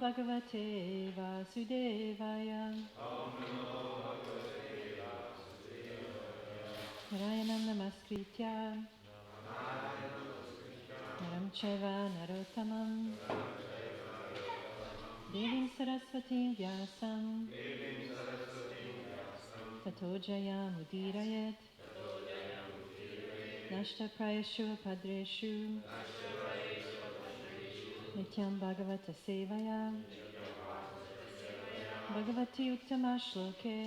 Bhagavate Vasudevaya. Narayanam Namaskritya Naram Chaiva Narottamam Devim Saraswati Vyasam Tato Jayam Udirayet Nashta Prayashu Padreshu Nityam Bhagavata Sevaya Bhagavati Uttama Shloke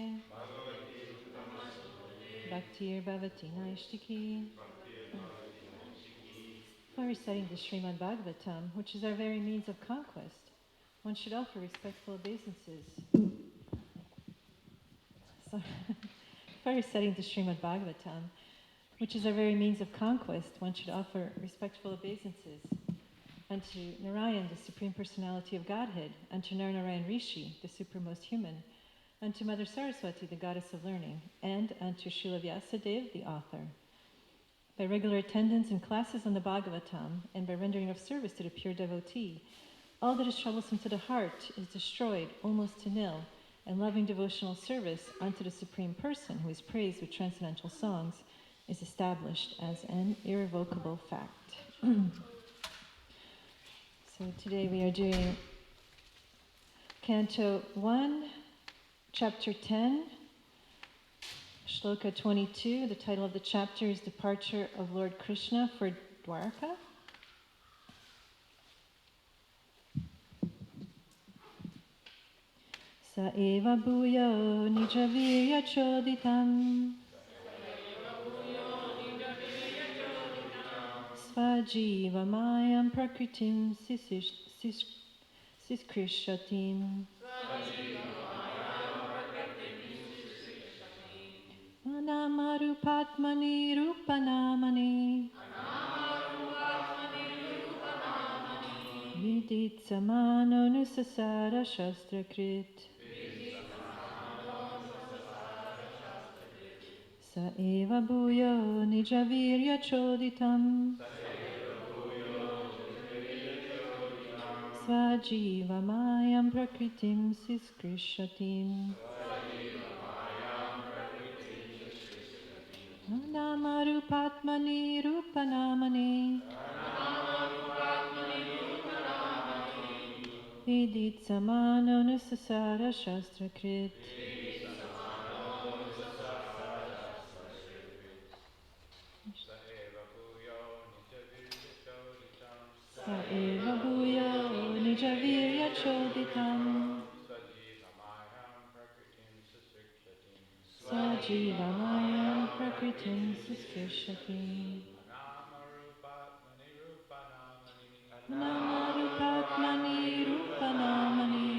Bhaktir Bhavati Naishtiki. While reciting the Srimad Bhagavatam, which is our very means of conquest, one should offer respectful obeisances. While reciting the Srimad Bhagavatam, which is our very means of conquest, one should offer respectful obeisances unto Narayan, the Supreme Personality of Godhead, unto Narayan Rishi, the Supremost Human, unto Mother Saraswati, the Goddess of Learning, and unto Srila Vyasadeva, the author. By regular attendance in classes on the Bhagavatam, and by rendering of service to the pure devotee, all that is troublesome to the heart is destroyed almost to nil, and loving devotional service unto the Supreme Person, who is praised with transcendental songs, is established as an irrevocable fact. So today we are doing Canto 1, Chapter 10, Shloka 22. The title of the chapter is Departure of Lord Krishna for Dwarka. Sa eva bhuyo nijavirya choditam Svajiva mayam prakritim siskrishatim Anamarupatmani rupanamani Vidit samano nusasara shastrakrit Sa eva bhuyo nijavirya choditam Svajiva mayam prakritim siskrishatim Anamarupatmani rupanamani Vidit samano nusasara shastrakrit Sa eva bhuyo nijavirya choditam Sajiva mayam prakritim siskrishatim Namarupatmani rupanamani Vidit samano nusasara shastrakrit Seva bhuyo nijavirya choditam Sajiva mayam prakritim siskrishatim Namarupatmani rupanamani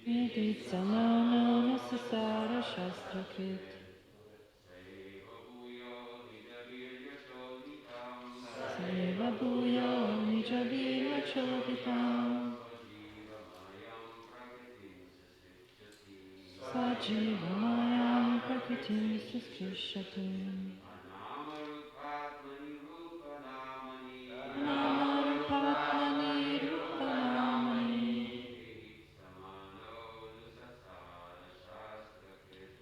Vidit samano nusasara shastrakrit Saeva bhuyo nijavirya choditam Sajiva mayam prakritim siskrishatim Namarupatmani rupanamani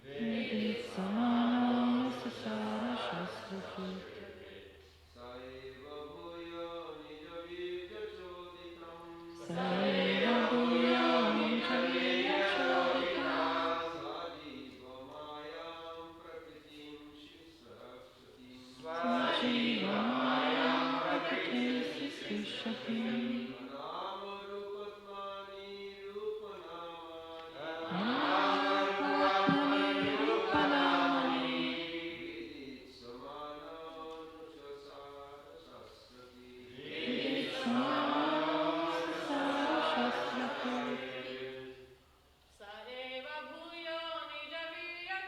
Vidit samano nusasara shastrakrit Saeva bhuyo nijavirya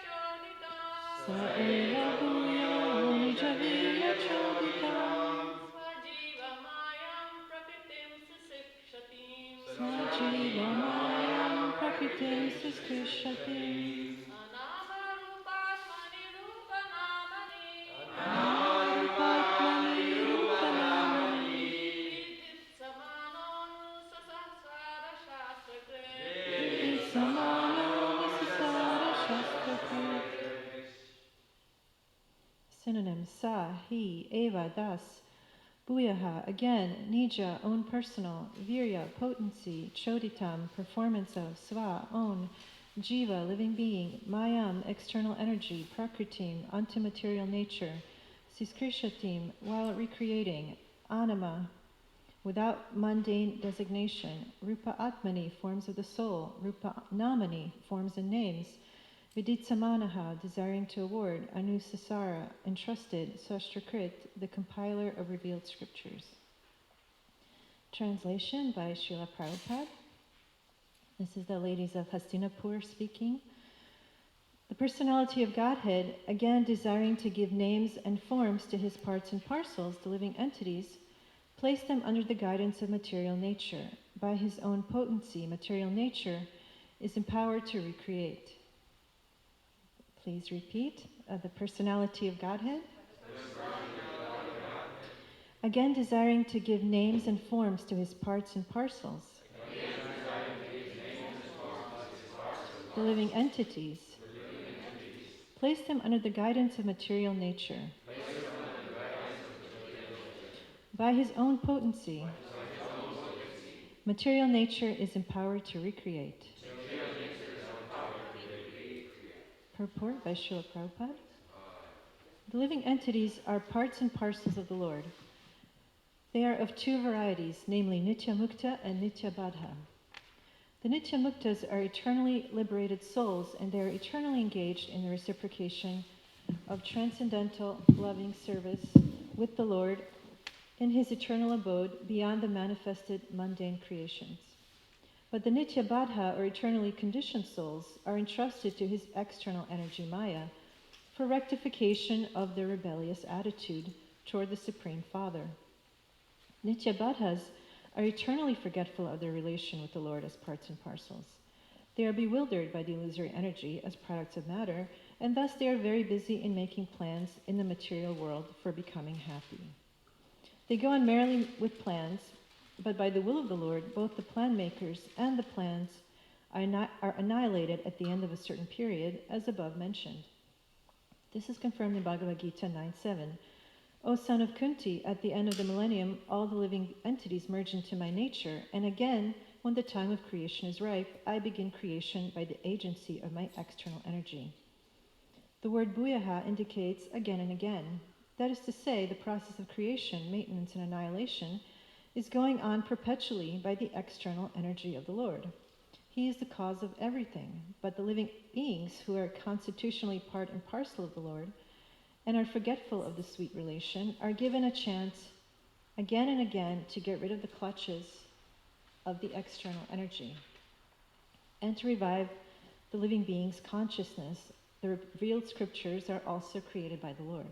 choditam Saeva bhuyo nijavirya choditam Svajiva mayam prakritim sikshatim Sajiva mayam prakritim siskrishatim Anamarupatmani rupanamani Namarupatmani rupanamani hi, eva, thus. Bhuyaha, again, nija, own personal, virya, potency, choditam, performance of, sva, own, jiva, living being, mayam, external energy, prakritim, antimaterial nature, siskrishatim, while recreating, anima, without mundane designation, rupa atmani, forms of the soul, rupa namani, forms and names, viditsamanaha, desiring to award, anusasara, entrusted, sastrakrit, the compiler of revealed scriptures. Translation by Srila Prabhupada. This is the ladies of Hastinapur speaking. The personality of Godhead, again desiring to give names and forms to his parts and parcels, the living entities, placed them under the guidance of material nature. By his own potency, material nature is empowered to recreate. Please repeat. The personality of Godhead. Again desiring to give names and forms to his parts and parcels. The living entities. Place them under the guidance of material nature. By his own potency, material nature is empowered to recreate. Purport by Srila Prabhupada. The living entities are parts and parcels of the Lord. They are of two varieties, namely Nitya Mukta and Nitya Badha. The Nitya Muktas are eternally liberated souls, and they are eternally engaged in the reciprocation of transcendental loving service with the Lord in his eternal abode beyond the manifested mundane creations. But the Nitya Badha, or eternally conditioned souls, are entrusted to his external energy Maya for rectification of their rebellious attitude toward the Supreme Father. Nitya Badhas are eternally forgetful of their relation with the Lord as parts and parcels. They are bewildered by the illusory energy as products of matter, and thus they are very busy in making plans in the material world for becoming happy. They go on merrily with plans, but by the will of the Lord, both the plan makers and the plans are annihilated at the end of a certain period, as above mentioned. This is confirmed in Bhagavad Gita 9.7. O son of Kunti, at the end of the millennium, all the living entities merge into my nature, and again, when the time of creation is ripe, I begin creation by the agency of my external energy. The word bhuyaha indicates again and again. That is to say, the process of creation, maintenance, and annihilation is going on perpetually by the external energy of the Lord. He is the cause of everything, but the living beings who are constitutionally part and parcel of the Lord and are forgetful of the sweet relation are given a chance again and again to get rid of the clutches of the external energy and to revive the living being's consciousness. The revealed scriptures are also created by the Lord.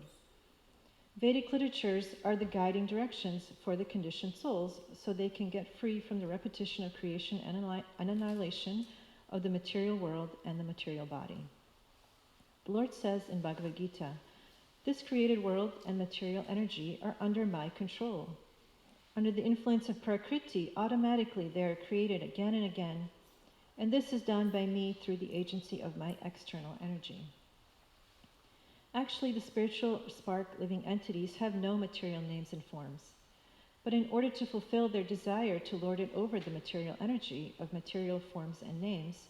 Vedic literatures are the guiding directions for the conditioned souls so they can get free from the repetition of creation and annihilation of the material world and the material body. The Lord says in Bhagavad Gita, this created world and material energy are under my control. Under the influence of Prakriti, automatically they are created again and again, and this is done by me through the agency of my external energy. Actually, the spiritual spark living entities have no material names and forms. But in order to fulfill their desire to lord it over the material energy of material forms and names,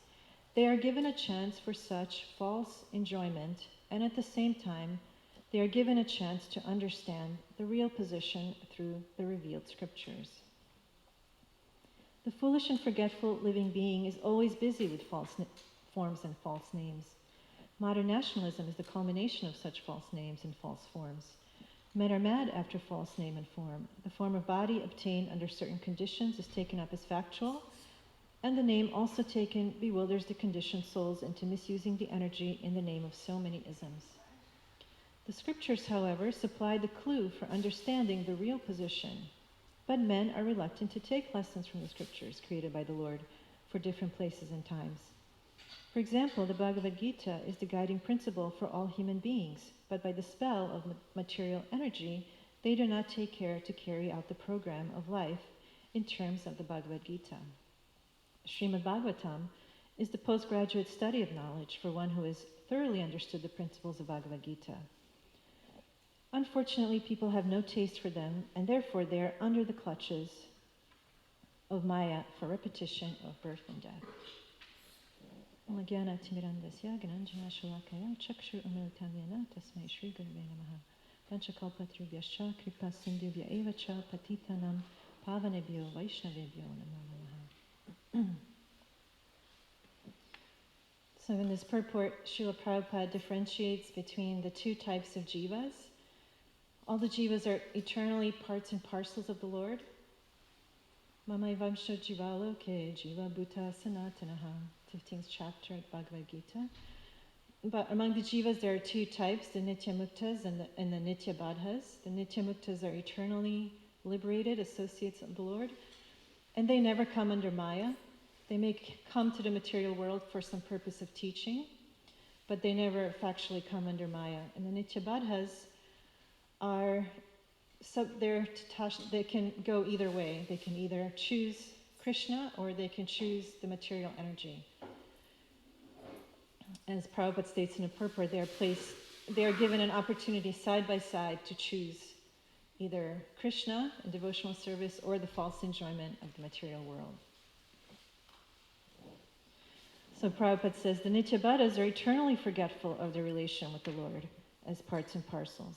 they are given a chance for such false enjoyment, and at the same time, they are given a chance to understand the real position through the revealed scriptures. The foolish and forgetful living being is always busy with false forms and false names. Modern nationalism is the culmination of such false names and false forms. Men are mad after false name and form. The form of body obtained under certain conditions is taken up as factual, and the name also taken bewilders the conditioned souls into misusing the energy in the name of so many isms. The scriptures, however, supply the clue for understanding the real position, but men are reluctant to take lessons from the scriptures created by the Lord for different places and times. For example, the Bhagavad Gita is the guiding principle for all human beings, but by the spell of material energy, they do not take care to carry out the program of life in terms of the Bhagavad Gita. Srimad Bhagavatam is the postgraduate study of knowledge for one who has thoroughly understood the principles of Bhagavad Gita. Unfortunately, people have no taste for them, and therefore they are under the clutches of Maya for repetition of birth and death. Gyana-timirandasya gnanjana-shalakaya chakshur-umilitam-yena tasmai Sri-Gurave namaha. Panchakalpatrubhyascha kripa-sindhubhya eva cha patitanam pavanebhyo vaishnavebhyo namo namaha. So in this purport, Srila Prabhupada differentiates between the two types of jivas. All the jivas are eternally parts and parcels of the Lord. Mamai Vamsho Jivaloke Jiva Bhuta Sanatanaha, 15th chapter of Bhagavad Gita. But among the jivas there are two types, the Nitya Muktas and the Nitya Badhas. The Nitya Muktas are eternally liberated associates of the Lord, and they never come under Maya. They may come to the material world for some purpose of teaching, but they never factually come under Maya. And the Nitya Badhas are, so they can go either way. They can either choose Krishna or they can choose the material energy. As Prabhupada states in the purport, they are given an opportunity side by side to choose either Krishna in devotional service or the false enjoyment of the material world. So Prabhupada says the Nityabhadas are eternally forgetful of their relation with the Lord as parts and parcels.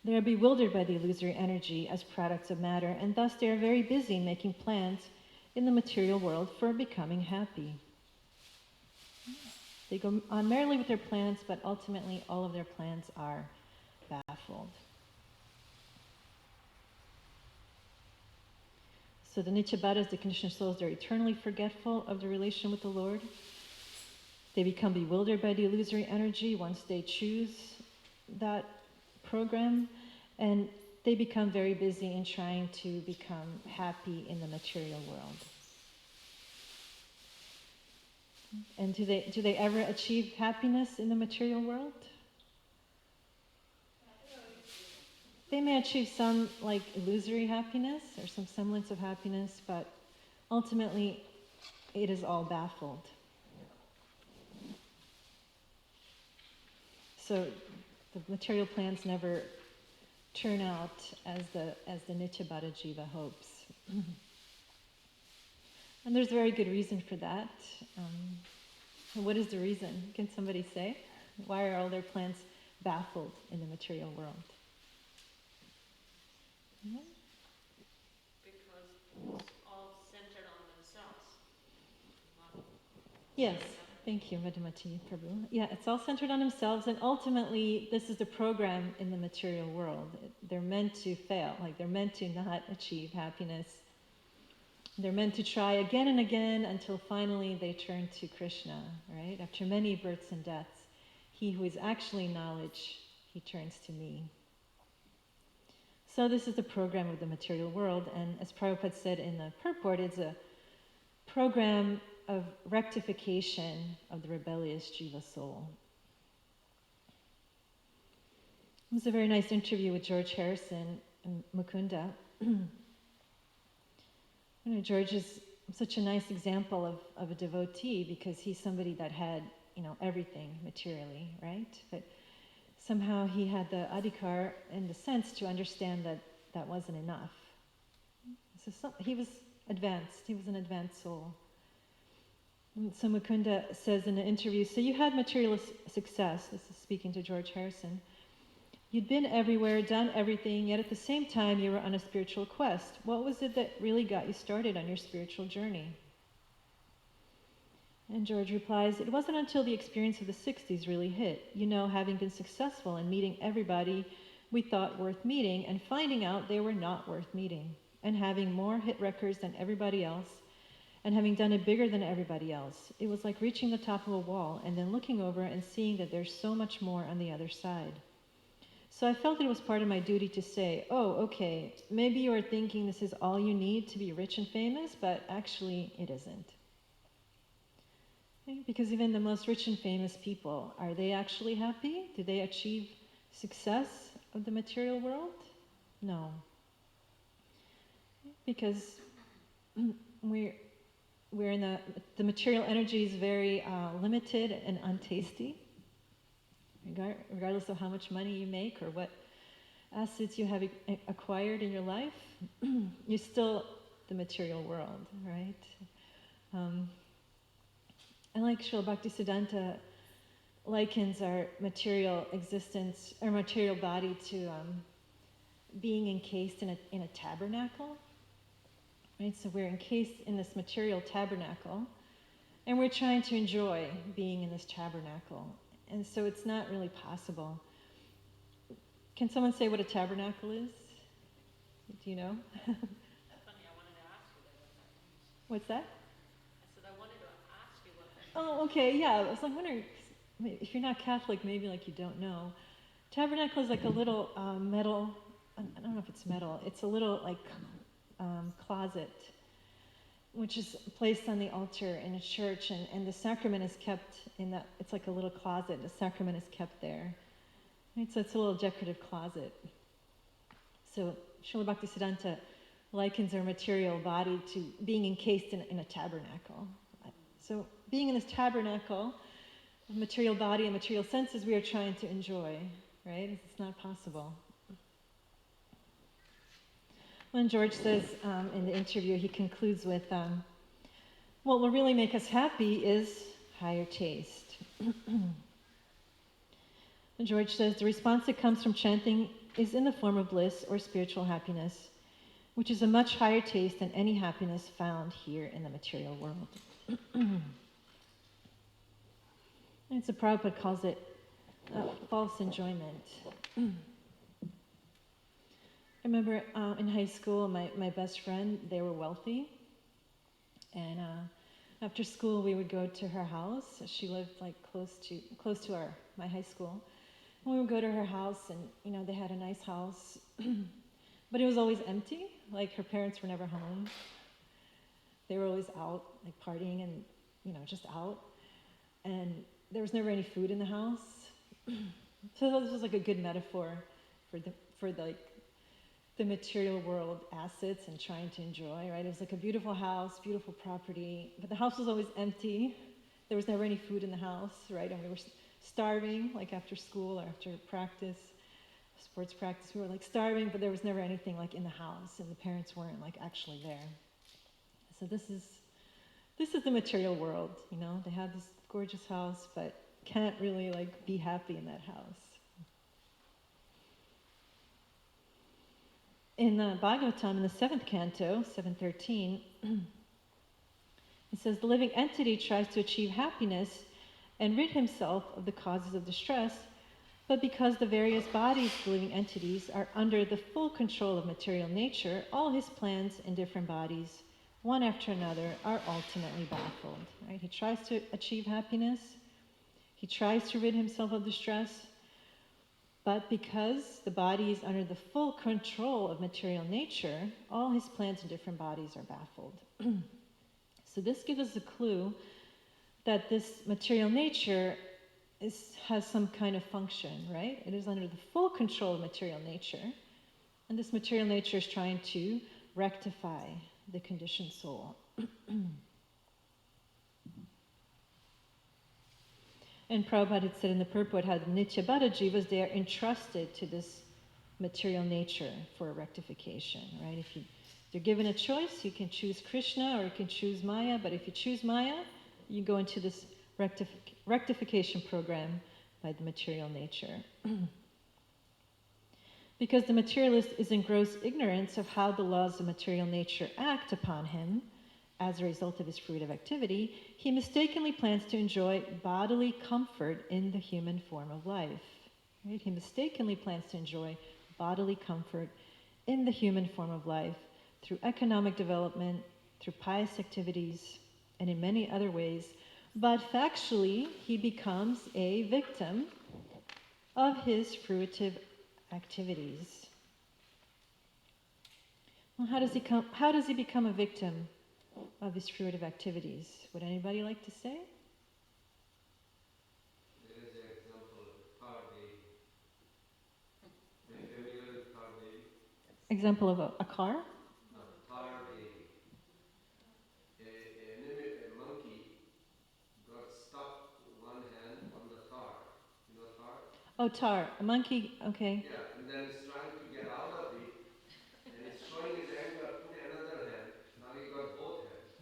They are bewildered by the illusory energy as products of matter, and thus they are very busy making plans in the material world for becoming happy. They go on merrily with their plans, but ultimately all of their plans are baffled. So the Nityabhadas, the conditioned souls, they're eternally forgetful of the relation with the Lord. They become bewildered by the illusory energy once they choose that program, and they become very busy in trying to become happy in the material world. And do they ever achieve happiness in the material world? They may achieve some like illusory happiness or some semblance of happiness, but ultimately it is all baffled. So the material plans never turn out as the Nityabhada Jiva hopes. And there's a very good reason for that. What is the reason? Can somebody say? Why are all their plans baffled in the material world? Yeah. Because it's all centered on themselves. Yes, thank you, Madhumati Prabhu. Yeah, it's all centered on themselves, and ultimately, this is the program in the material world. They're meant to fail, like they're meant to not achieve happiness. They're meant to try again and again until finally they turn to Krishna, right? After many births and deaths, he who is actually knowledge, he turns to me. So this is the program of the material world, and as Prabhupada said in the purport, it's a program of rectification of the rebellious jiva soul. It was a very nice interview with George Harrison and Mukunda. George is such a nice example of a devotee because he's somebody that had, everything materially, right? But somehow he had the adhikar in the sense to understand that that wasn't enough. So he was advanced. He was an advanced soul. And so Mukunda says in an interview, so you had material success. This is speaking to George Harrison. You'd been everywhere, done everything, yet at the same time you were on a spiritual quest. What was it that really got you started on your spiritual journey? And George replies, it wasn't until the experience of the 60s really hit. Having been successful in meeting everybody we thought worth meeting and finding out they were not worth meeting. And having more hit records than everybody else and having done it bigger than everybody else. It was like reaching the top of a wall and then looking over and seeing that there's so much more on the other side. So I felt it was part of my duty to say, oh, okay, maybe you are thinking this is all you need to be rich and famous, but actually it isn't. Okay? Because even the most rich and famous people, are they actually happy? Do they achieve success of the material world? No. Because we're in the material energy is very limited and untasty. regardless of how much money you make or what assets you have acquired in your life, you're still the material world, right? And like Srila Bhaktisiddhanta likens our material existence, our material body to being encased in a tabernacle, right? So we're encased in this material tabernacle, and we're trying to enjoy being in this tabernacle. And so it's not really possible. Can someone say what a tabernacle is? Do you know? Funny, I wanted to ask you that what that means. What's that? I said I wanted to ask you what that means. Oh, okay, yeah. I was like wondering, if you're not Catholic, maybe like you don't know. Tabernacle is like a little metal, I don't know if it's metal, it's a little like closet, which is placed on the altar in a church, and the sacrament is kept in that, it's like a little closet, the sacrament is kept there. Right? So it's a little decorative closet. So Srila Bhaktisiddhanta likens our material body to being encased in a tabernacle. So being in this tabernacle, material body and material senses, we are trying to enjoy, right? It's not possible. When George says in the interview, he concludes with, what will really make us happy is higher taste. And George says, the response that comes from chanting is in the form of bliss or spiritual happiness, which is a much higher taste than any happiness found here in the material world. And so Prabhupada calls it false enjoyment. I remember in high school, my best friend, they were wealthy. And after school, we would go to her house. She lived like close to my high school. And we would go to her house, and they had a nice house, but it was always empty. Like her parents were never home. They were always out, like partying and just out. And there was never any food in the house. So this was like a good metaphor for the material world assets and trying to enjoy, right? It was like a beautiful house, beautiful property, but the house was always empty. There was never any food in the house, right? And we were starving, like after school or after practice, sports practice, we were like starving, but there was never anything like in the house, and the parents weren't like actually there. So this is the material world, They have this gorgeous house, but can't really like be happy in that house. In Bhagavatam, in the 7th canto, 713, it says, the living entity tries to achieve happiness and rid himself of the causes of distress, but because the various bodies of the living entities are under the full control of material nature, all his plans in different bodies, one after another, are ultimately baffled. Right? He tries to achieve happiness, he tries to rid himself of distress, but because the body is under the full control of material nature, all his plans in different bodies are baffled. So this gives us a clue that this material nature has some kind of function, right? It is under the full control of material nature, and this material nature is trying to rectify the conditioned soul. And Prabhupada had said in the purport how the Nityabhada jivas, they are entrusted to this material nature for a rectification, right? If you're given a choice, you can choose Krishna or you can choose Maya, but if you choose Maya, you go into this rectification program by the material nature. Because the materialist is in gross ignorance of how the laws of material nature act upon him as a result of his fruitive activity, he mistakenly plans to enjoy bodily comfort in the human form of life. Right? He mistakenly plans to enjoy bodily comfort in the human form of life through economic development, through pious activities, and in many other ways. But factually, he becomes a victim of his fruitive activities. Well, how does he become a victim of his fruitive activities? Would anybody like to say? There is an example of Thar Devi. Are you familiar with Thar Devi? Example of a car? No, Thar Devi. A monkey got stuck one hand on the Thar. You know Thar? Oh, tar. A monkey, okay. Yeah, and then he's trying to get out of it, and he's showing his anger, put another hand. Now he got both hands.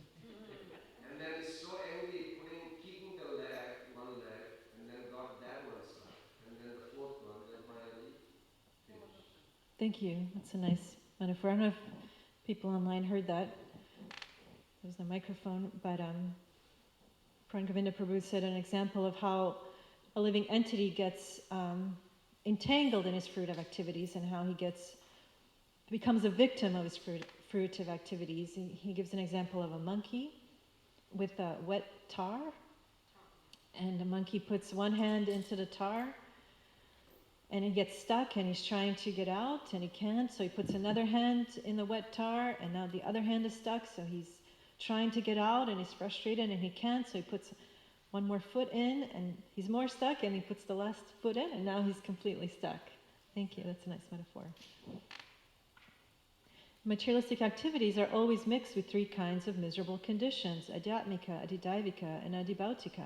And then he's so angry, kicking the leg, one leg, and then got that one stuck. And then the fourth one, then finally finished. Thank you. That's a nice metaphor. I don't know if people online heard that. There's no microphone, but Prangavinda Prabhu said an example of how a living entity gets entangled in his fruitive activities and how he becomes a victim of his fruitive activities. He gives an example of a monkey with a wet tar, and the monkey puts one hand into the tar and he gets stuck and he's trying to get out and he can't, so he puts another hand in the wet tar and now the other hand is stuck, so he's trying to get out and he's frustrated and he can't, so he puts one more foot in and he's more stuck and he puts the last foot in and now he's completely stuck. Thank you, that's a nice metaphor. Materialistic activities are always mixed with three kinds of miserable conditions: adhyatmika, adhidaivika, and adhibautika.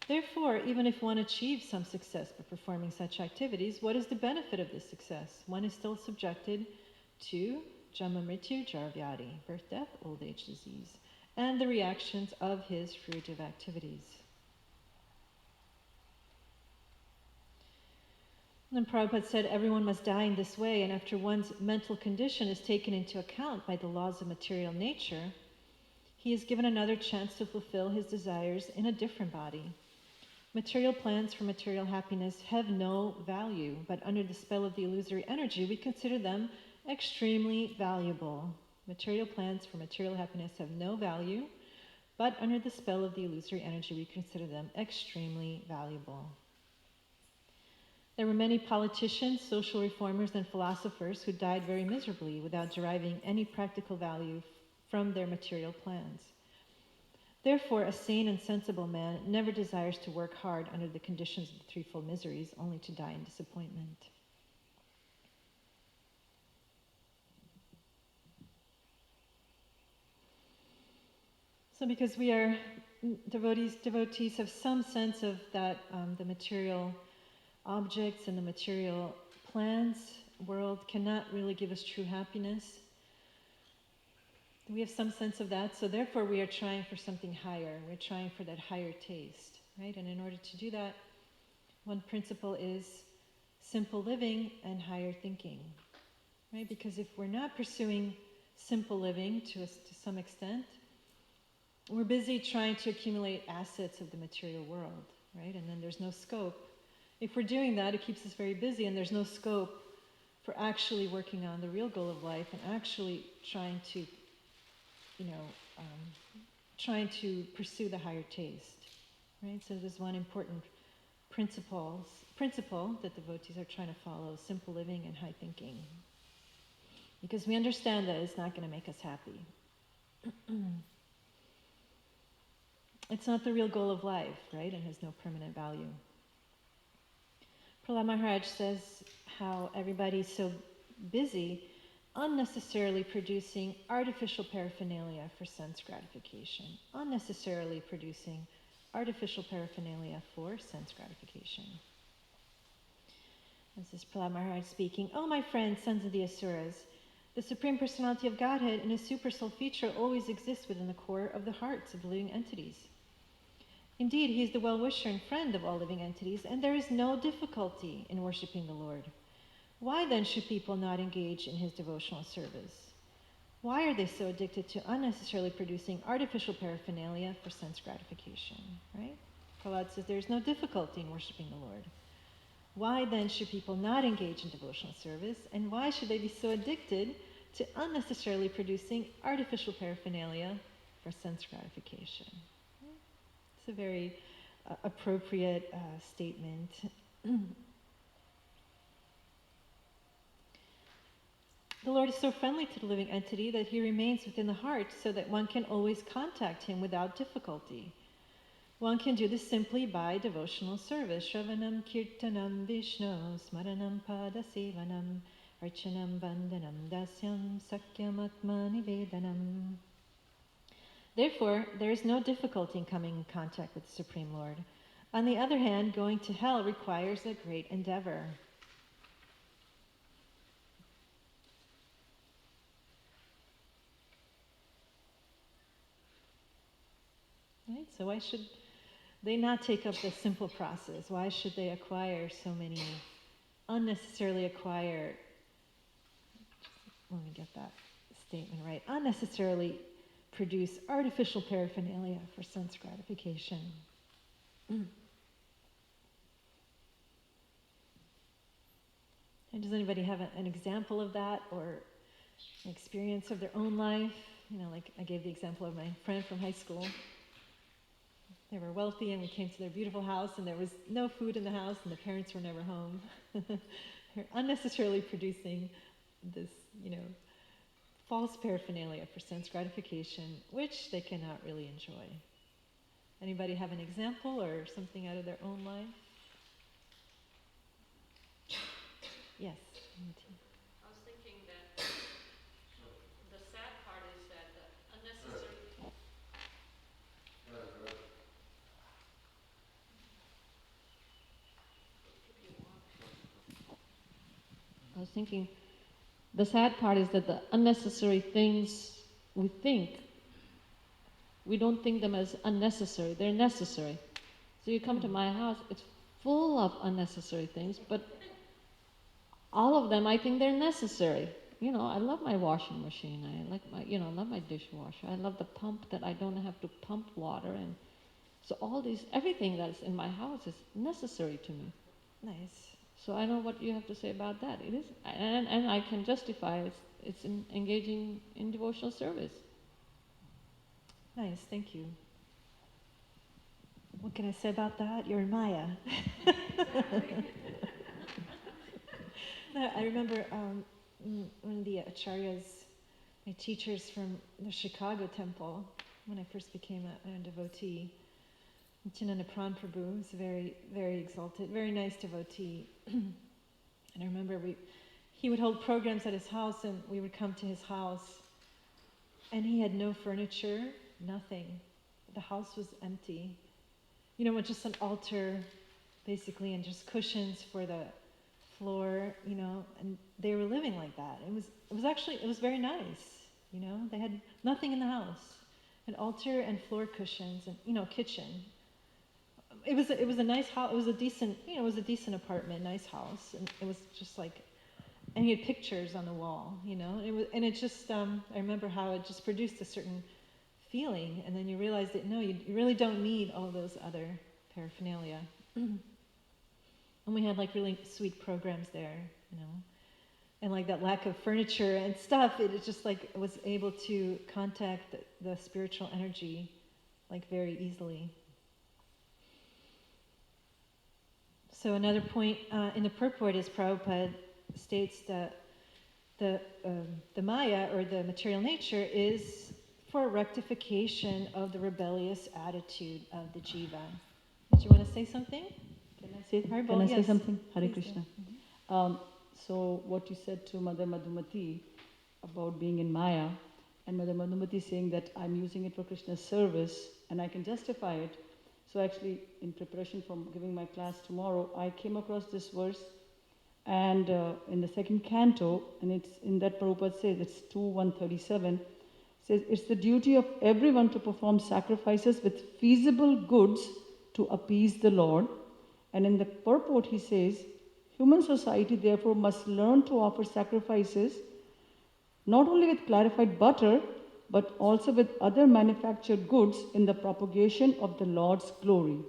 Therefore, even if one achieves some success by performing such activities, what is the benefit of this success? One is still subjected to Jama Mrityu Jaravyadi, birth, death, old age, disease, and the reactions of his fruitive activities. And Prabhupada said everyone must die in this way, and after one's mental condition is taken into account by the laws of material nature, he is given another chance to fulfill his desires in a different body. Material plans for material happiness have no value, but under the spell of the illusory energy, we consider them extremely valuable. Material plans for material happiness have no value, but under the spell of the illusory energy, we consider them extremely valuable. There were many politicians, social reformers, and philosophers who died very miserably without deriving any practical value from their material plans. Therefore, a sane and sensible man never desires to work hard under the conditions of the threefold miseries, only to die in disappointment. So because we are devotees have some sense of that the material objects and the material plans world cannot really give us true happiness. We have some sense of that, so therefore we are trying for something higher. We're trying for that higher taste, right? And in order to do that, one principle is simple living and higher thinking, right? Because if we're not pursuing simple living to some extent, we're busy trying to accumulate assets of the material world, right? And then there's no scope. If we're doing that, it keeps us very busy, and there's no scope for actually working on the real goal of life and actually trying to trying to pursue the higher taste, right? So there's one important principle that devotees are trying to follow: simple living and high thinking. Because we understand that it's not going to make us happy. It's not the real goal of life, right? It has no permanent value. Prahlad Maharaj says how everybody's so busy unnecessarily producing artificial paraphernalia for sense gratification. Unnecessarily producing artificial paraphernalia for sense gratification. This is Prahlad Maharaj speaking. Oh, my friends, sons of the Asuras, the Supreme Personality of Godhead in a supersoul feature always exists within the core of the hearts of the living entities. Indeed, he is the well-wisher and friend of all living entities, and there is no difficulty in worshiping the Lord. Why then should people not engage in his devotional service? Why are they so addicted to unnecessarily producing artificial paraphernalia for sense gratification, right? Prahlad says there is no difficulty in worshiping the Lord. Why then should people not engage in devotional service, and why should they be so addicted to unnecessarily producing artificial paraphernalia for sense gratification? It's a very appropriate statement. The Lord is so friendly to the living entity that he remains within the heart so that one can always contact him without difficulty. One can do this simply by devotional service. Shravanam kirtanam vishno smaranam padasevanam archanam bandhanam dasyam sakyam atma nivedanam. Therefore, there is no difficulty in coming in contact with the Supreme Lord. On the other hand, going to hell requires a great endeavor. Right? So why should they not take up the simple process? Why should they unnecessarily acquire, let me get that statement right, unnecessarily produce artificial paraphernalia for sense gratification? And does anybody have an example of that, or an experience of their own life? Like I gave the example of my friend from high school. They were wealthy and we came to their beautiful house and there was no food in the house and the parents were never home. They're unnecessarily producing this, false paraphernalia for sense gratification, which they cannot really enjoy. Anybody have an example or something out of their own life? Yes. I was thinking that the sad part is that the unnecessary. I was thinking the sad part is that the unnecessary things we think, we don't think them as unnecessary, they're necessary. So you come to my house, it's full of unnecessary things, but all of them I think they're necessary. I love my washing machine, I like my, I love my dishwasher, I love the pump that I don't have to pump water, and so everything that's in my house is necessary to me. Nice. So I know what you have to say about that. It is, and I can justify it's engaging in devotional service. Nice, thank you. What can I say about that? You're in Maya. I remember one of the acharyas, my teachers from the Chicago temple, when I first became a devotee, Nityananda Prabhu was a very, very exalted, very nice devotee. And I remember he would hold programs at his house and we would come to his house and he had no furniture, nothing. The house was empty. With just an altar, basically, and just cushions for the floor, and they were living like that. It was very nice, They had nothing in the house. An altar and floor cushions and, kitchen. It was a nice house. It was a decent apartment, nice house, and it was just like, and he had pictures on the wall, I remember how it just produced a certain feeling, and then you realize that no, you really don't need all those other paraphernalia. And we had like really sweet programs there, and like that lack of furniture and stuff, it just like was able to contact the spiritual energy like very easily. So another point in the purport is Prabhupada states that the Maya, or the material nature, is for rectification of the rebellious attitude of the jiva. Did you want to say something? Can I say Yes. something? Hare Please Krishna. do. So what you said to Mother Madhumati about being in Maya, and Mother Madhumati saying that I'm using it for Krishna's service and I can justify it. So actually, in preparation for giving my class tomorrow, I came across this verse, and in the second canto, and it's in that Prabhupada says, it's 2:137, says it's the duty of everyone to perform sacrifices with feasible goods to appease the Lord. And in the purport he says, human society therefore must learn to offer sacrifices not only with clarified butter, but also with other manufactured goods in the propagation of the Lord's glory.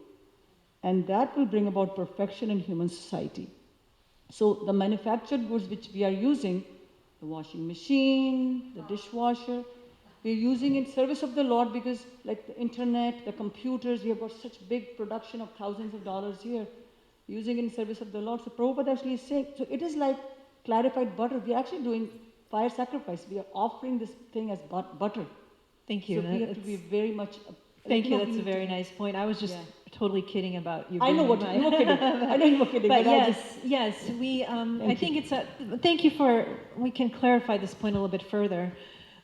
And that will bring about perfection in human society. So the manufactured goods which we are using, the washing machine, the dishwasher, we are using in service of the Lord, because like the internet, the computers, we have got such big production of thousands of dollars here, using it in service of the Lord. So Prabhupada actually is saying, so it is like clarified butter. We are actually doing fire sacrifice. We are offering this thing as butter. Thank you. So we have to be very much... Thank you, that's a very nice point. I was just totally kidding about you. I know what you were kidding. I know you were kidding. But yes, we, I think it's thank you for, we can clarify this point a little bit further.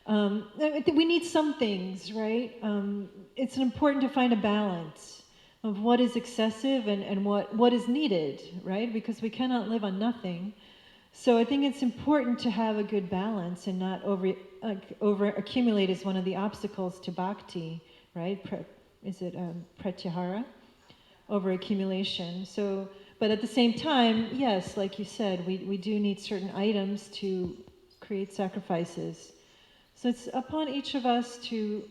I think we need some things, right? It's important to find a balance. of what is excessive and what is needed, right? Because we cannot live on nothing. So I think it's important to have a good balance and not over accumulate is one of the obstacles to bhakti, right? Pratyahara? Over accumulation. So, but at the same time, yes, like you said, we do need certain items to create sacrifices. So it's upon each of us to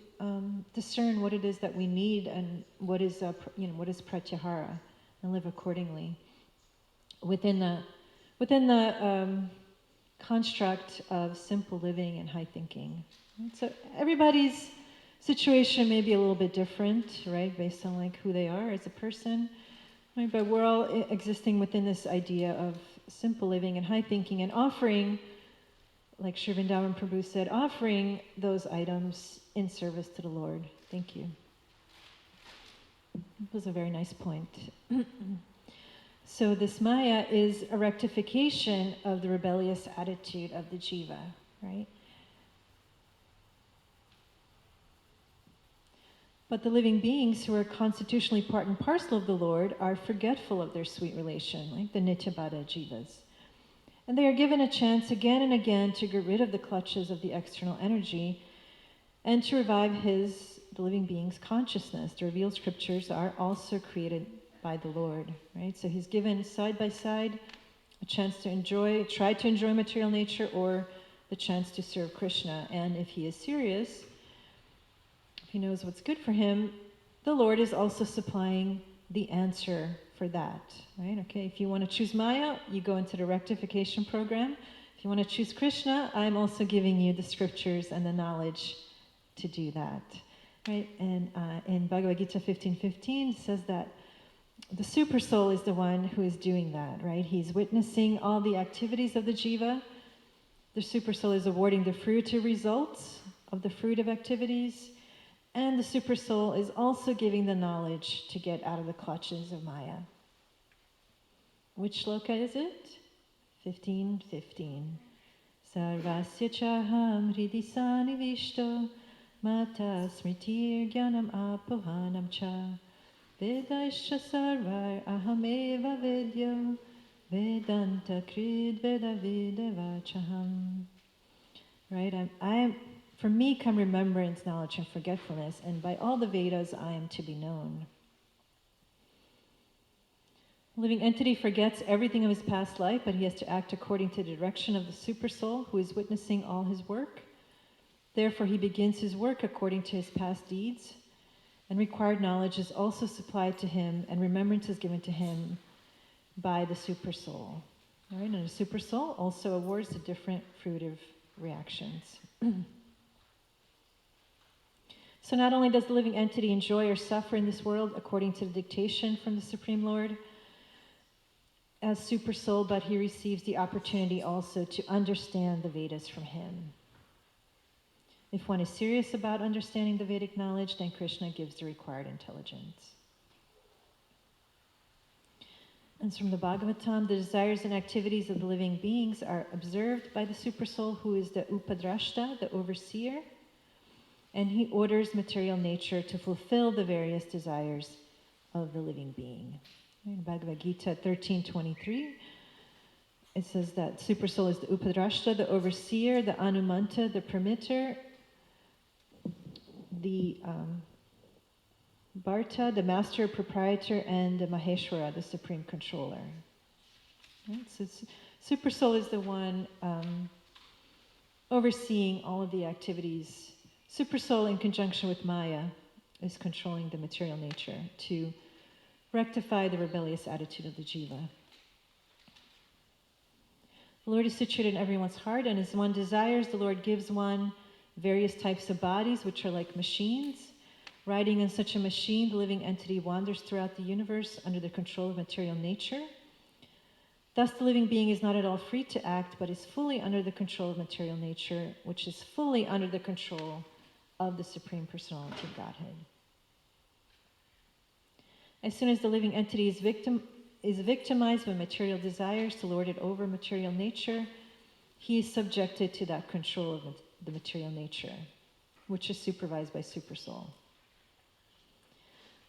discern what it is that we need and what is what is pratyahara, and live accordingly within the construct of simple living and high thinking. So everybody's situation may be a little bit different, right, based on like who they are as a person, right? But we're all existing within this idea of simple living and high thinking and offering, like Sri Vrindavan Prabhu said, offering those items in service to the Lord. Thank you. That was a very nice point. So this Maya is a rectification of the rebellious attitude of the jiva, right? But the living beings who are constitutionally part and parcel of the Lord are forgetful of their sweet relation, like the Nityabada jivas. And they are given a chance again and again to get rid of the clutches of the external energy and to revive the living being's consciousness. The revealed scriptures are also created by the Lord, right? So he's given side by side a chance to try to enjoy material nature or the chance to serve Krishna. And if he is serious, if he knows what's good for him, the Lord is also supplying the answer for that, right? Okay, if you want to choose Maya, you go into the rectification program. If you want to choose Krishna, I'm also giving you the scriptures and the knowledge to do that, right? And in Bhagavad Gita 15:15 it says that the super soul is the one who is doing that, right? He's witnessing all the activities of the jiva. The super soul is awarding the fruitive results of the fruitive activities. And the super soul is also giving the knowledge to get out of the clutches of Maya. Which shloka is it? 15:15. Sarvasya chaham hridi sanivishto mata smritir jnanam apohanam cha vedaischa sarvar ahameva vedyo vedanta krid vedavideva chaham. Right? I am. For me come remembrance, knowledge, and forgetfulness, and by all the Vedas I am to be known. The living entity forgets everything of his past life, but he has to act according to the direction of the super soul who is witnessing all his work. Therefore he begins his work according to his past deeds, and required knowledge is also supplied to him, and remembrance is given to him by the super soul. All right, and the super soul also awards the different fruitive reactions. So not only does the living entity enjoy or suffer in this world according to the dictation from the Supreme Lord as super soul, but he receives the opportunity also to understand the Vedas from him. If one is serious about understanding the Vedic knowledge, then Krishna gives the required intelligence. And from the Bhagavatam, the desires and activities of the living beings are observed by the super soul, who is the Upadrashta, the overseer, and he orders material nature to fulfill the various desires of the living being. In Bhagavad Gita 13:23, it says that super soul is the Upadrashta, the overseer, the Anumanta, the permitter, the Bharta, the master proprietor, and the Maheshwara, the supreme controller. Right? So super soul is the one overseeing all of the activities. Super soul, in conjunction with Maya, is controlling the material nature to rectify the rebellious attitude of the jiva. The Lord is situated in everyone's heart, and as one desires, the Lord gives one various types of bodies, which are like machines. Riding in such a machine, the living entity wanders throughout the universe under the control of material nature. Thus, the living being is not at all free to act, but is fully under the control of material nature, which is fully under the control of the Supreme Personality of Godhead. As soon as the living entity is victimized by material desires to lord it over material nature, he is subjected to that control of the material nature, which is supervised by super soul.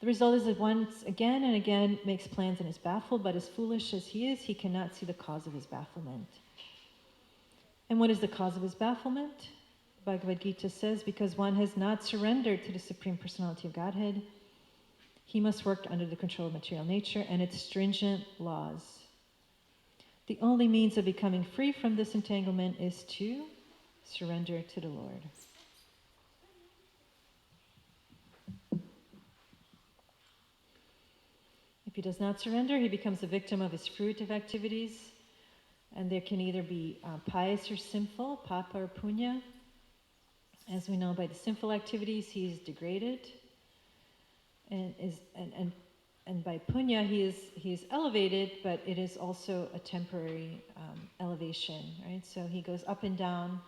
The result is that once again and again makes plans and is baffled, but as foolish as he cannot see the cause of his bafflement. And what is the cause of his bafflement? Bhagavad Gita says, because one has not surrendered to the Supreme Personality of Godhead, he must work under the control of material nature and its stringent laws. The only means of becoming free from this entanglement is to surrender to the Lord. If he does not surrender, he becomes a victim of his fruitive activities, and there can either be pious or sinful, papa or punya. As we know, by the sinful activities, he is degraded, and by punya, he is elevated, but it is also a temporary elevation, right? So he goes up and down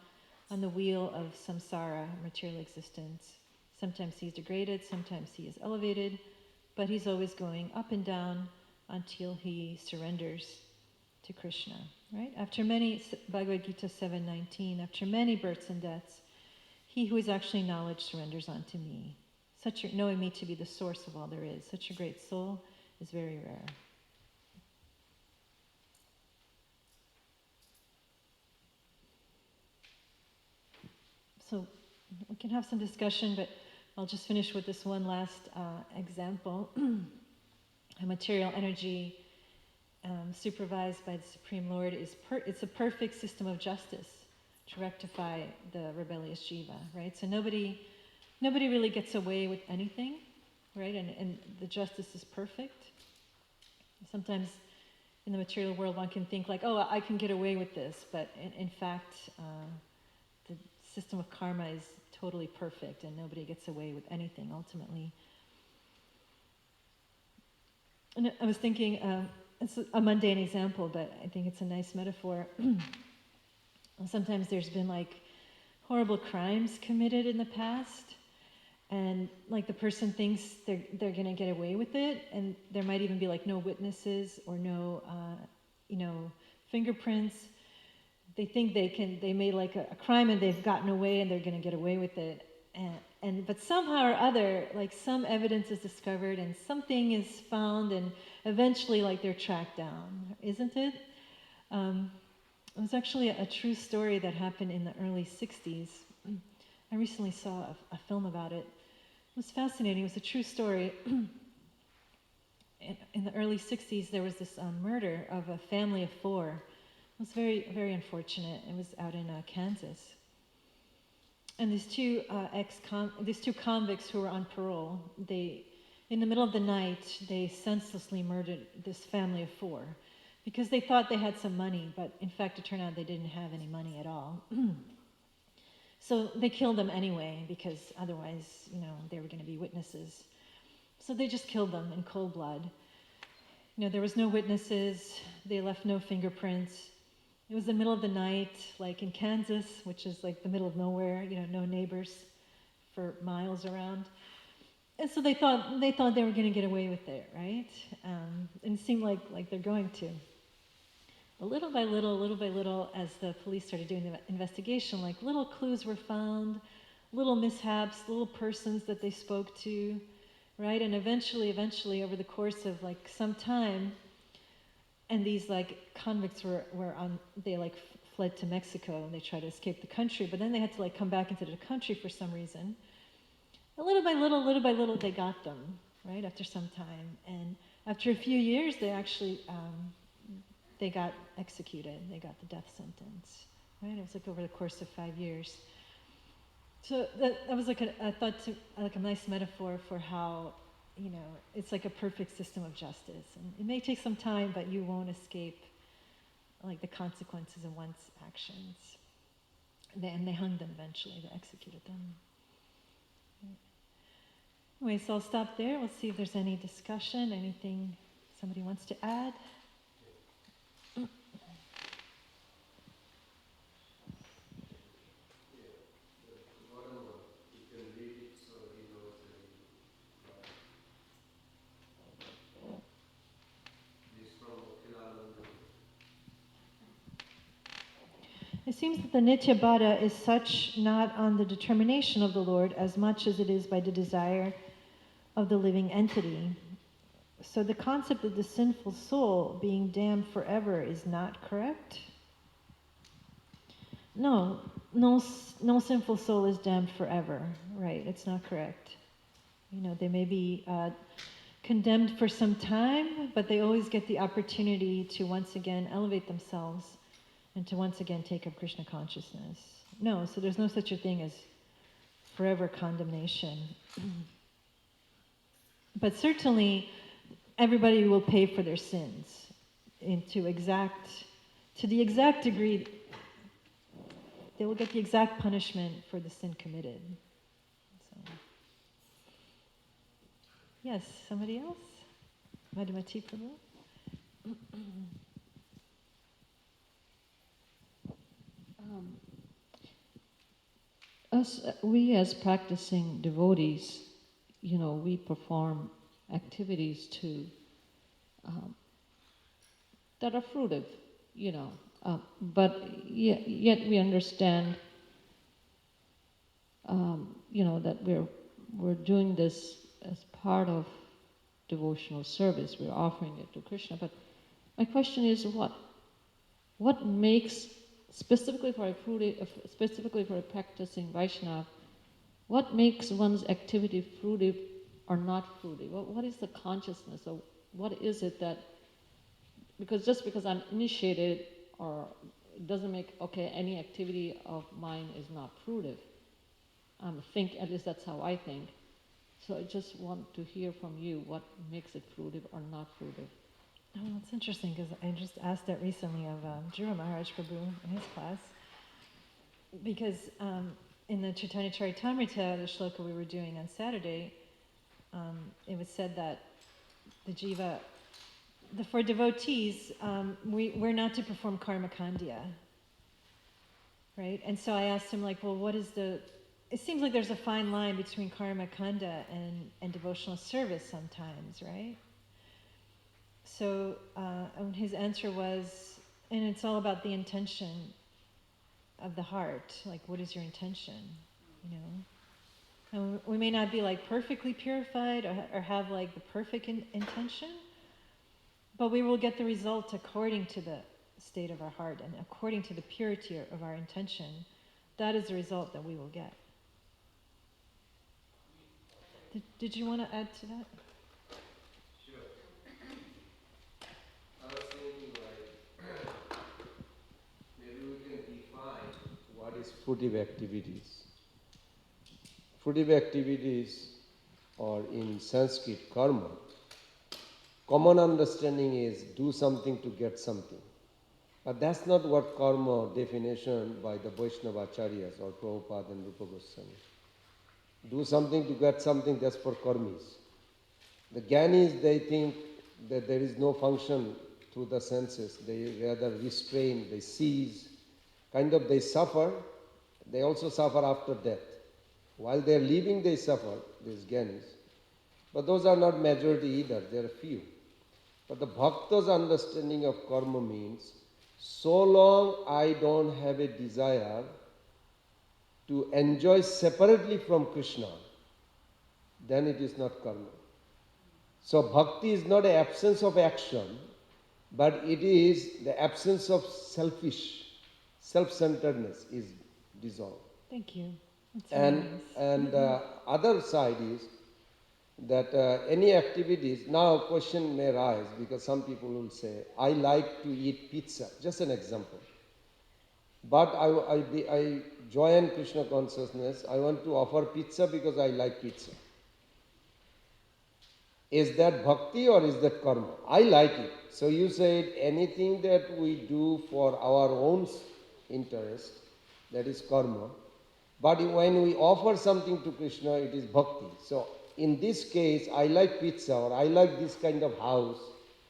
on the wheel of samsara, material existence. Sometimes he's degraded, sometimes he is elevated, but he's always going up and down until he surrenders to Krishna, right? After many, Bhagavad Gita 7:19, after many births and deaths, he who is actually knowledge surrenders unto me. Knowing me to be the source of all there is. Such a great soul is very rare. So we can have some discussion, but I'll just finish with this one last example. A material energy supervised by the Supreme Lord it's a perfect system of justice to rectify the rebellious jiva, right? So nobody really gets away with anything, right? And the justice is perfect. Sometimes in the material world one can think like, oh, I can get away with this, but in fact the system of karma is totally perfect and nobody gets away with anything ultimately. And I was thinking, it's a mundane example, but I think it's a nice metaphor. Sometimes there's been like horrible crimes committed in the past, and like the person thinks they're gonna get away with it, and there might even be like no witnesses or no fingerprints. They think they made like a crime and they've gotten away and they're gonna get away with it, but somehow or other, like some evidence is discovered and something is found, and eventually like they're tracked down, isn't it? It was actually a true story that happened in the early 60s. I recently saw a film about it. It was fascinating. It was a true story. In the early 60s, there was this murder of a family of 4. It was very, very unfortunate. It was out in Kansas. And these two convicts who were on parole, in the middle of the night, they senselessly murdered this family of 4 because they thought they had some money, but in fact it turned out they didn't have any money at all. So they killed them anyway because otherwise, they were going to be witnesses. So they just killed them in cold blood. There was no witnesses. They left no fingerprints. It was the middle of the night, like in Kansas, which is like the middle of nowhere, no neighbors for miles around. And so they thought they were going to get away with it, right? And it seemed like they're going to. But little by little, as the police started doing the investigation, like little clues were found, little mishaps, little persons that they spoke to, right? And eventually, over the course of like some time, and these like convicts they like fled to Mexico and they tried to escape the country, but then they had to like come back into the country for some reason. And little by little, they got them, right? After some time, and after a few years, they actually they got executed. They got the death sentence, right? It was like over the course of 5 years. So that was like I thought like a nice metaphor for how, it's like a perfect system of justice. And it may take some time, but you won't escape like the consequences of one's actions. And they hung them eventually. They executed them. Anyway, so I'll stop there. We'll see if there's any discussion, anything somebody wants to add. It seems that the Nitya Bada is such not on the determination of the Lord as much as it is by the desire of the living entity. So the concept of the sinful soul being damned forever is not correct? No sinful soul is damned forever, right? It's not correct. They may be condemned for some time, but they always get the opportunity to once again elevate themselves and to once again take up Krishna consciousness. No, so there's no such a thing as forever condemnation. But certainly, everybody will pay for their sins to the exact degree. They will get the exact punishment for the sin committed. So. Yes, somebody else? Madhumati Prabhu? We as practicing devotees, we perform activities that are fruitive, but yet we understand, that we're doing this as part of devotional service. We're offering it to Krishna. But my question is, what makes specifically for a practicing Vaishnava, what makes one's activity fruitive or not fruitive? What is the consciousness of what is it that, just because I'm initiated, or it doesn't make, any activity of mine is not fruitive. At least that's how I think. So I just want to hear from you what makes it fruitive or not fruitive. Oh, that's interesting, because I just asked that recently of Dhruva Maharaj Prabhu in his class. Because in the Chaitanya Charitamrita, the shloka we were doing on Saturday, it was said that the jiva, for devotees, we're not to perform karma kandya, right? And so I asked him, what is it seems like there's a fine line between karma kanda and devotional service sometimes, right? So and his answer was, and it's all about the intention of the heart, what is your intention, And we may not be perfectly purified or have the perfect intention, but we will get the result according to the state of our heart and according to the purity of our intention. That is the result that we will get. Did you want to add to that? Sure. I was thinking maybe we can define what is fruitive activities. Fruitive activities, or in Sanskrit, karma. Common understanding is do something to get something. But that's not what karma definition by the Vaishnava Acharyas or Prabhupada and Rupa Goswami. Do something to get something, that's for karmis. The Gyanis, they think that there is no function through the senses. They rather restrain, they seize, they suffer. They also suffer after death. While they are living, they suffer, these Gyanis. But those are not majority either, they are few. But the Bhakta's understanding of karma means, so long I don't have a desire to enjoy separately from Krishna, then it is not karma. So bhakti is not an absence of action, but it is the absence of self-centeredness is dissolved. Thank you. That's very nice. Other side is that any activities, now a question may rise because some people will say, I like to eat pizza, just an example. But I join Krishna consciousness, I want to offer pizza because I like pizza. Is that bhakti or is that karma? I like it. So you said anything that we do for our own interest, that is karma. But when we offer something to Krishna, it is bhakti. So in this case, I like pizza or I like this kind of house,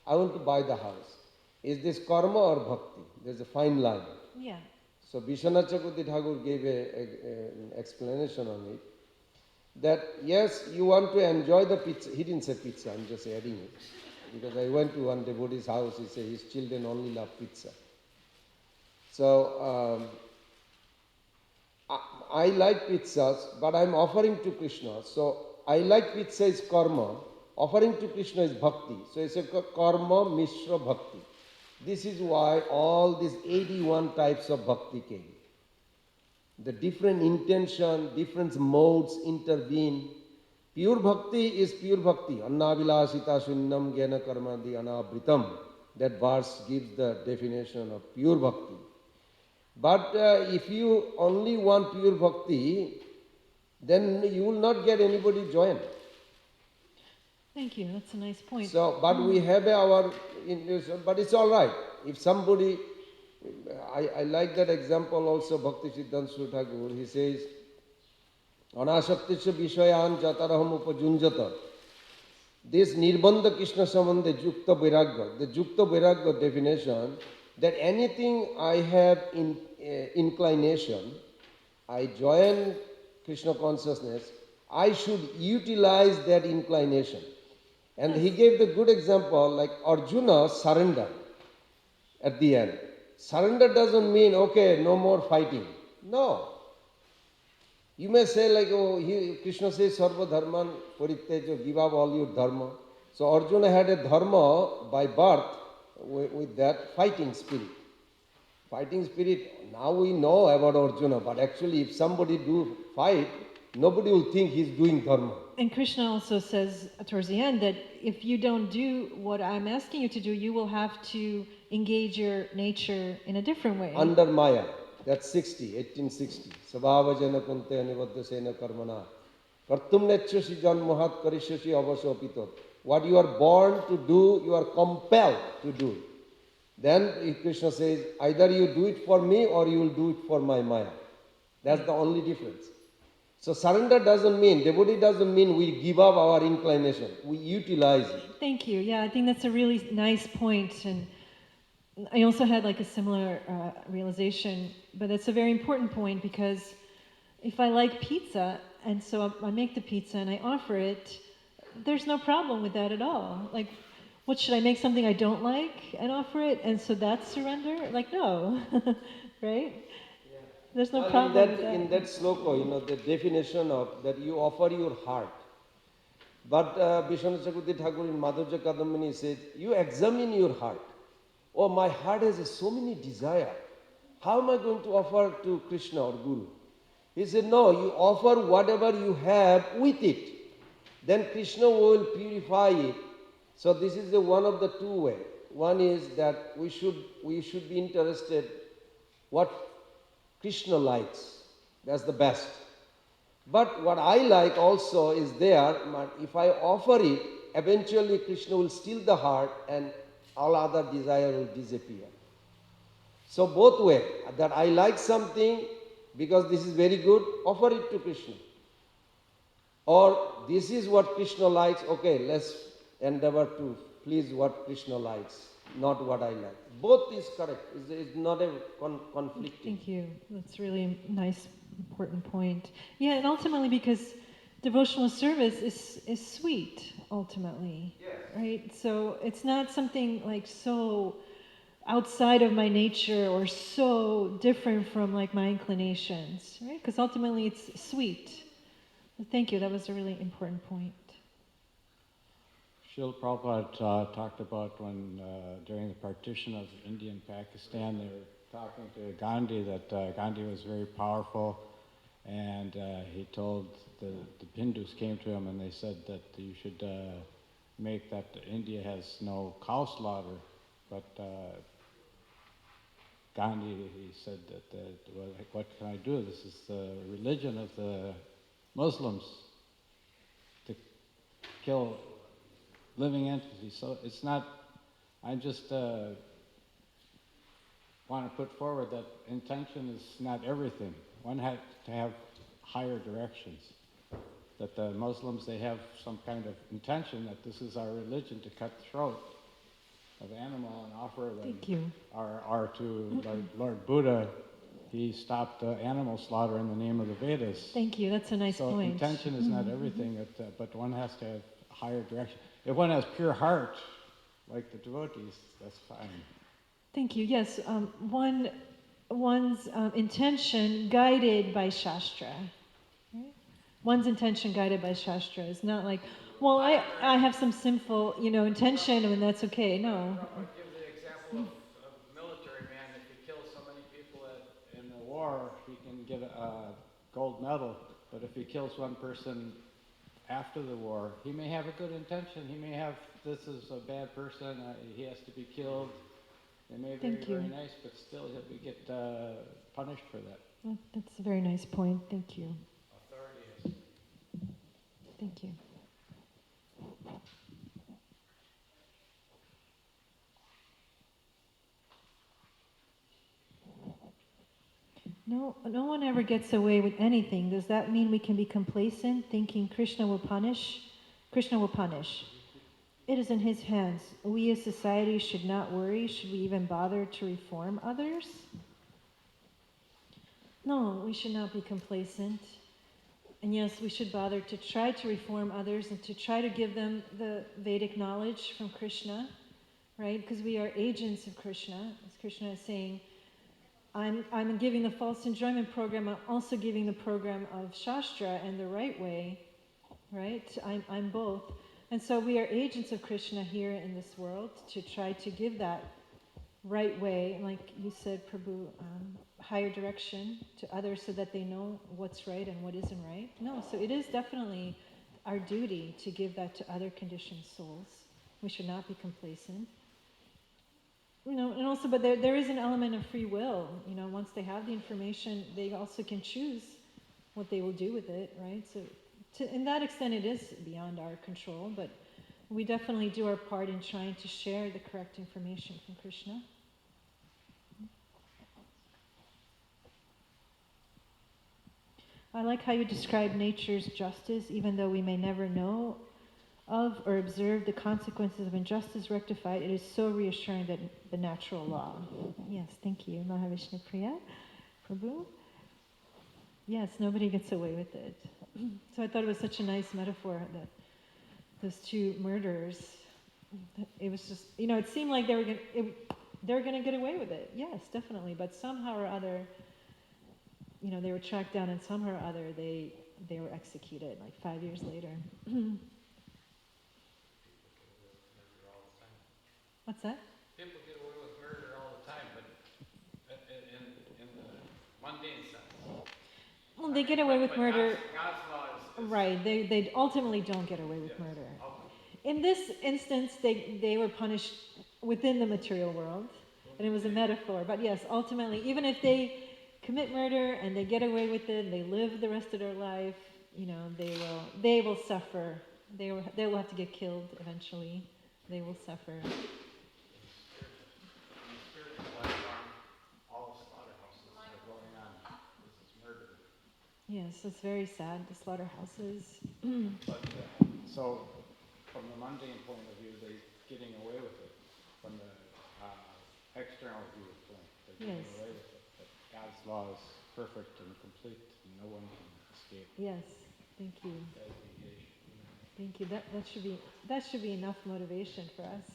I want to buy the house. Is this karma or bhakti? There's a fine line. Yeah. So Vishwanath Chakravarti Thakur gave an explanation on it. That yes, you want to enjoy the pizza. He didn't say pizza, I'm just adding it. Because I went to one devotee's house, he said his children only love pizza. So I like pizzas, but I'm offering to Krishna. So I like which says karma. Offering to Krishna is bhakti. So it's a karma mishra bhakti. This is why all these 81 types of bhakti came. The different intention, different modes intervene. Pure bhakti is pure bhakti. Annavilasita shunyam jnana karmadi anabritam. That verse gives the definition of pure bhakti. But if you only want pure bhakti, then you will not get anybody join. Thank you. That's a nice point. So, but we have our, but it's all right. If somebody, I like that example also, Bhakti Siddhanta Sri Thakur, he says, Anasaktisya Vishayan Jataraham Upajunjata. This Nirbandha Krishna Sambandha Jukta Vairagya, the Jukta Vairagya definition, that anything I have in inclination, I join Krishna consciousness, I should utilize that inclination. And he gave the good example, like Arjuna surrender at the end. Surrender doesn't mean, okay, no more fighting. No. You may say like, oh, Krishna says, Sarva Dharman Parittejo, give up all your dharma. So Arjuna had a dharma by birth with that fighting spirit. Fighting spirit, now we know about Arjuna, but actually if somebody do fight, nobody will think he's doing dharma. And Krishna also says towards the end that if you don't do what I'm asking you to do, you will have to engage your nature in a different way. Under Maya, that's 1860. Sabhava jana kunte anivadya sena karmana. Kartum netchasi janmahat karishyasi avasopitot. What you are born to do, you are compelled to do. Then Krishna says, either you do it for me or you will do it for my Maya. That's the only difference. So surrender doesn't mean, devotee doesn't mean we give up our inclination. We utilize it. Thank you. Yeah, I think that's a really nice point. And I also had like a similar realization, but it's a very important point because if I like pizza and so I make the pizza and I offer it, there's no problem with that at all. Like, what should I make something I don't like and offer it? And so that's surrender? Like, no, right? There's no problem with that. In that sloka, the definition of that you offer your heart. But Vishwanath Chakravarti Thakur in Madhurya Kadambini says, you examine your heart. Oh, my heart has so many desires. How am I going to offer to Krishna or Guru? He said, no, you offer whatever you have with it. Then Krishna will purify it. So this is one of the two ways. One is that we should be interested what Krishna likes. That's the best. But what I like also is there, but if I offer it, eventually Krishna will steal the heart and all other desire will disappear. So both ways, that I like something because this is very good, offer it to Krishna. Or this is what Krishna likes, okay, let's endeavor to please what Krishna likes, not what I like. Both is correct. It's not a conflicting. Thank you. That's really a nice, important point. Yeah, and ultimately because devotional service is sweet, ultimately. Yes. Right? So it's not something like so outside of my nature or so different from like my inclinations, right? Because ultimately it's sweet. Thank you. That was a really important point. Srila Prabhupada talked about when, during the partition of India and Pakistan, they were talking to Gandhi that Gandhi was very powerful, and he told the Hindus came to him and they said that you should make that India has no cow slaughter, but Gandhi, he said that, what can I do? This is the religion of the Muslims, to kill living entities. So it's not, I just want to put forward that intention is not everything. One has to have higher directions. That the Muslims, they have some kind of intention that this is our religion, to cut the throat of animal and offer them. Thank you. Or to Lord Buddha, he stopped animal slaughter in the name of the Vedas. Thank you. That's a nice So point. intention is not everything, but one has to have higher direction. If one has pure heart, like the devotees, that's fine. Thank you. Yes, one's intention guided by Shastra. Right? one's intention guided by Shastra. It's not like, well, I have some sinful, intention and that's okay. No. Prabhupada gives the example of a military man. If he kills so many people in the war, he can get a gold medal. But if he kills one person after the war, he may have a good intention. He may have, this is a bad person, he has to be killed. They may be very nice, but still he'll get punished for that. Well, that's a very nice point. Thank you. Authority has. Thank you. No one ever gets away with anything. Does that mean we can be complacent, thinking Krishna will punish? Krishna will punish. It is in his hands. We as society should not worry. Should we even bother to reform others? No, we should not be complacent. And yes, we should bother to try to reform others and to try to give them the Vedic knowledge from Krishna, right? Because we are agents of Krishna. As Krishna is saying, I'm giving the false enjoyment program, I'm also giving the program of Shastra and the right way, right? I'm both. And so we are agents of Krishna here in this world to try to give that right way, like you said, Prabhu, higher direction to others so that they know what's right and what isn't right. No, so it is definitely our duty to give that to other conditioned souls. We should not be complacent. And also, but there is an element of free will. Once they have the information, they also can choose what they will do with it, right? So in that extent, it is beyond our control, but we definitely do our part in trying to share the correct information from Krishna. I like how you describe nature's justice, even though we may never know of or observe the consequences of injustice rectified. It is so reassuring that the natural law. Yes, thank you, Mahavishnu Priya, Prabhu. Yes, nobody gets away with it. So I thought it was such a nice metaphor that those two murderers, it was just, it seemed like they were going to get away with it. Yes, definitely. But somehow or other, they were tracked down, and somehow or other they were executed like 5 years later. What's that? People get away with murder all the time, but in the mundane sense. Well, they get away with murder. God's law is right. They ultimately don't get away with murder. In this instance, they were punished within the material world, and it was a metaphor. But yes, ultimately, even if they commit murder and they get away with it, and they live the rest of their life, they will suffer. They will have to get killed eventually. They will suffer. Yes, it's very sad, the slaughterhouses. But, so, from the mundane point of view, they're getting away with it. From the external viewpoint, they're getting away with it. But God's law is perfect and complete, and no one can escape. Yes, thank you. Thank you. That should be enough motivation for us.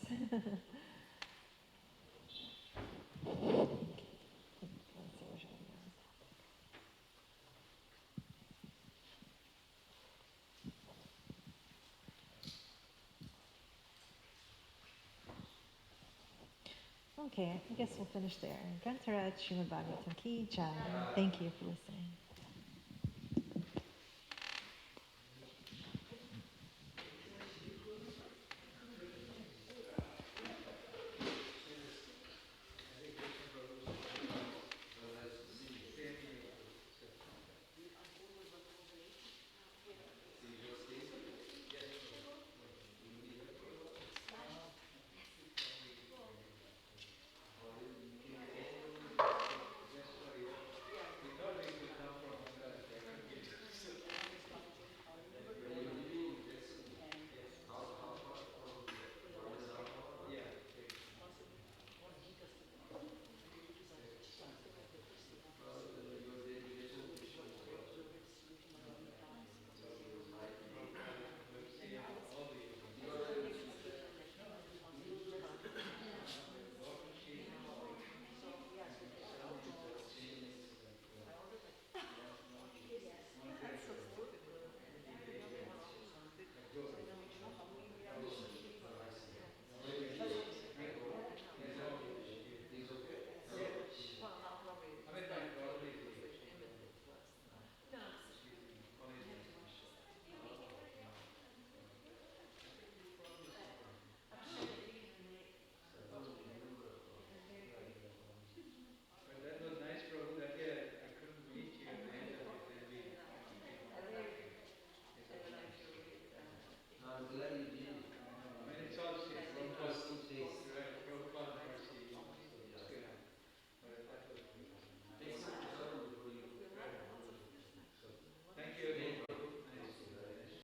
Okay, I guess we'll finish there. Grantaraj Srimad Bhagavatam Ki Jai. Thank you for listening.